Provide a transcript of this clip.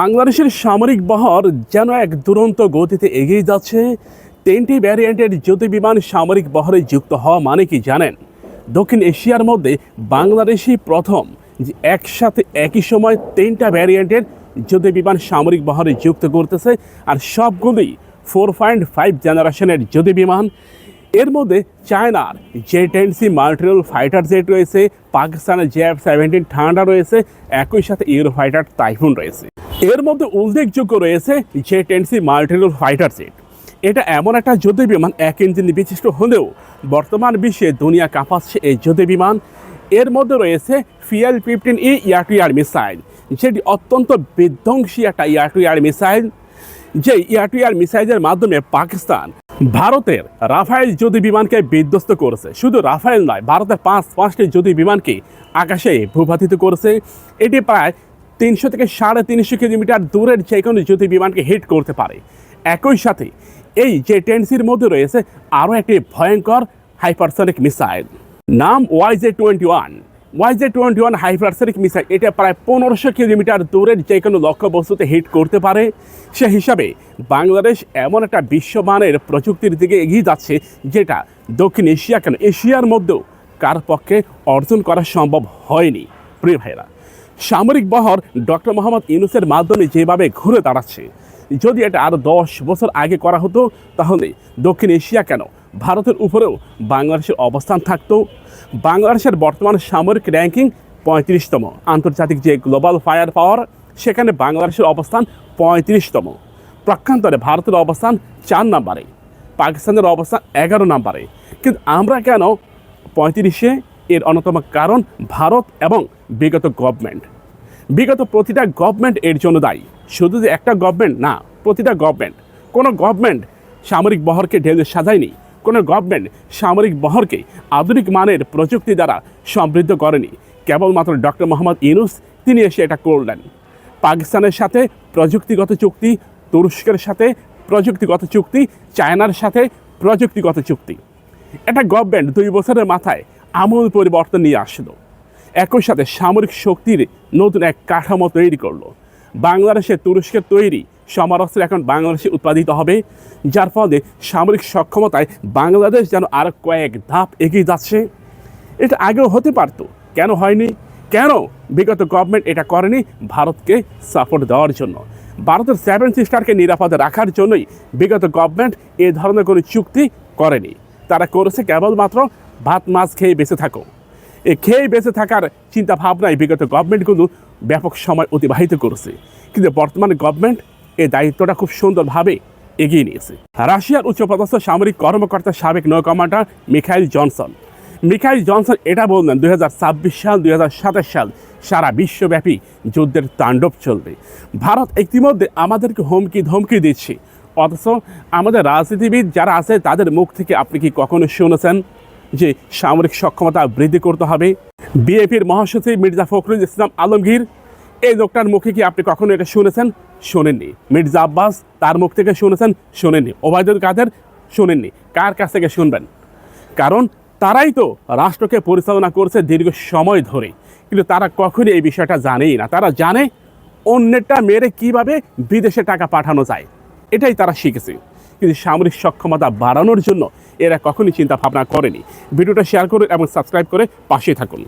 বাংলাদেশের সামরিক বহর যেন এক দুরন্ত গতিতে এগিয়ে যাচ্ছে। 3টি ভ্যারিয়েন্টের যুদ্ধ বিমান সামরিক বহরে যুক্ত হওয়া মানে কি জানেন? দক্ষিণ এশিয়ার মধ্যে বাংলাদেশই প্রথম যে একসাথে একই সময় 3টা ভ্যারিয়েন্টের যুদ্ধ বিমান সামরিক বহরে যুক্ত করতেছে, আর সবগুলোই 4.5 জেনারেশনের যুদ্ধ বিমান। এর মধ্যে চায়নার J-10C মাল্টিরোল ফাইটার জেট রয়েছে, পাকিস্তানের JF-17 থান্ডার রয়েছে, একই সাথে ইউরোফাইটার টাইফুন রয়েছে। এর মধ্যে উল্লেখযোগ্য রয়েছে J-10C মাল্টিরোল ফাইটার জেট। এটা এমন একটা যুদ্ধ বিমান, এক ইঞ্জিন বিশিষ্ট হলেও বর্তমান বিশ্বে দুনিয়া কাঁপাচ্ছে এই যুদ্ধ বিমান। এর মধ্যে রয়েছে PL-15E air two air missile, যেটি অত্যন্ত বিধ্বংসী একটা এয়ার টু এয়ার মিসাইল। যে এয়ার টু এয়ার মিসাইলের মাধ্যমে পাকিস্তান ভারতের রাফায়েল যুদ্ধ বিমানকে বিধ্বস্ত করেছে। শুধু রাফায়েল নয়, ভারতের 5টি যুদ্ধ বিমানকে আকাশে ভূপাতিত করেছে। এটি প্রায় 300 থেকে 350 কিলোমিটার দূরের যে কোনো যুদ্ধ বিমানকে হিট করতে পারে। একই সাথে এই J-10Cর মধ্যে রয়েছে আরও একটি ভয়ঙ্কর হাইপারসনিক মিসাইল, নাম YJ-21 হাইপারসনিক মিসাইল। এটা প্রায় 1500 কিলোমিটার দূরের যে কোনো লক্ষ্যবস্তুতে হিট করতে পারে। সে হিসাবে বাংলাদেশ এমন একটা বিশ্বমানের প্রযুক্তির দিকে এগিয়ে যাচ্ছে, যেটা দক্ষিণ এশিয়া কেন এশিয়ার মধ্যেও কার পক্ষে অর্জন করা সম্ভব হয়নি। প্রিয় ভাইরা, সামরিক বহর ডক্টর মোহাম্মদ ইউনূসের মাধ্যমে যেভাবে ঘুরে দাঁড়াচ্ছে, যদি এটা আরও 10 বছর আগে করা হতো, তাহলে দক্ষিণ এশিয়া কেন ভারতের উপরেও বাংলাদেশের অবস্থান থাকতো। বাংলাদেশের বর্তমান সামরিক র্যাঙ্কিং 35তম, আন্তর্জাতিক যে গ্লোবাল ফায়ার পাওয়ার, সেখানে বাংলাদেশের অবস্থান 35তম। প্রক্ষান্তরে ভারতের অবস্থান 4 নম্বরে, পাকিস্তানের অবস্থান 11 নম্বরে। কিন্তু আমরা কেন 35-এ? এর অন্যতম কারণ ভারত এবং বিগত প্রতিটা গভর্নমেন্ট এর জন্য দায়ী। শুধু যে একটা গভর্নমেন্ট না, প্রতিটা গভর্নমেন্ট। কোনো গভর্নমেন্ট সামরিক বহরকে ঢেলে সাজায়নি, কোনো গভর্নমেন্ট সামরিক বহরকে আধুনিক মানের প্রযুক্তি দ্বারা সমৃদ্ধ করেনি। কেবলমাত্র ডক্টর মোহাম্মদ ইউনূস তিনি এসে এটা করলেন। পাকিস্তানের সাথে প্রযুক্তিগত চুক্তি, তুরস্কের সাথে প্রযুক্তিগত চুক্তি, চায়নার সাথে প্রযুক্তিগত চুক্তি। একটা গভর্নমেন্ট 2 বছরের মাথায় আমূল পরিবর্তন নিয়ে আসলো। একই সাথে সামরিক শক্তির নতুন এক কাঠামো তৈরি করলো। বাংলাদেশে তুরস্কের তৈরি সমরাস্ত্র এখন বাংলাদেশে উৎপাদিত হবে, যার ফলে সামরিক সক্ষমতায় বাংলাদেশ যেন আরও কয়েক ধাপ এগিয়ে যাচ্ছে। এটা আগেও হতে পারত, কেন হয়নি? কেন বিগত গভর্নমেন্ট এটা করেনি? ভারতকে সাপোর্ট দেওয়ার জন্য, ভারতের 7 সিস্টারকে নিরাপদে রাখার জন্যই বিগত গভর্নমেন্ট এ ধরনের কোনো চুক্তি করেনি। তারা করেছে কেবলমাত্র ভাত মাছ খেয়ে বেঁচে থাকো। এই খেয়ে বেঁচে থাকার চিন্তা ভাবনায় বিগত গভর্নমেন্টগুলো ব্যাপক সময় অতিবাহিত করেছে। কিন্তু বর্তমান গভর্নমেন্ট এই দায়িত্বটা খুব সুন্দরভাবে এগিয়ে নিয়েছে। রাশিয়ার উচ্চপদস্থ সামরিক কর্মকর্তা, সাবেক নৌ কমান্ডার মিখাইল জনসন এটা বললেন 2026 সাল 2027 সাল সারা বিশ্বব্যাপী যুদ্ধের তাণ্ডব চলবে। ভারত ইতিমধ্যে আমাদেরকে হুমকি ধমকি দিচ্ছে, অথচ আমাদের রাজনীতিবিদ যারা আছে তাদের মুখ থেকে আপনি কি কখনো শুনেছেন যে সামরিক সক্ষমতা বৃদ্ধি করতে হবে? বিএনপির মহাসচিব মির্জা ফখরুল ইসলাম আলমগীর, এই লোকটার মুখে কি আপনি কখনো এটা শুনেছেন? শোনেননি। মির্জা আব্বাস, তার মুখ থেকে শুনেছেন? শোনেননি। ওবায়দুল কাদের, শোনেননি। কার কাছ থেকে শুনবেন? কারণ তারাই তো রাষ্ট্রকে পরিচালনা করছে দীর্ঘ সময় ধরে, কিন্তু তারা কখনই এই বিষয়টা জানেই না। তারা জানে অন্যেরটা মেরে কিভাবে বিদেশে টাকা পাঠানো যায়, এটাই তারা শিখেছে। কিন্তু সামরিক সক্ষমতা বাড়ানোর জন্য এরা কখনই চিন্তা ভাবনা করেনি। ভিডিওটা শেয়ার করুন এবং সাবস্ক্রাইব করে পাশে থাকুন।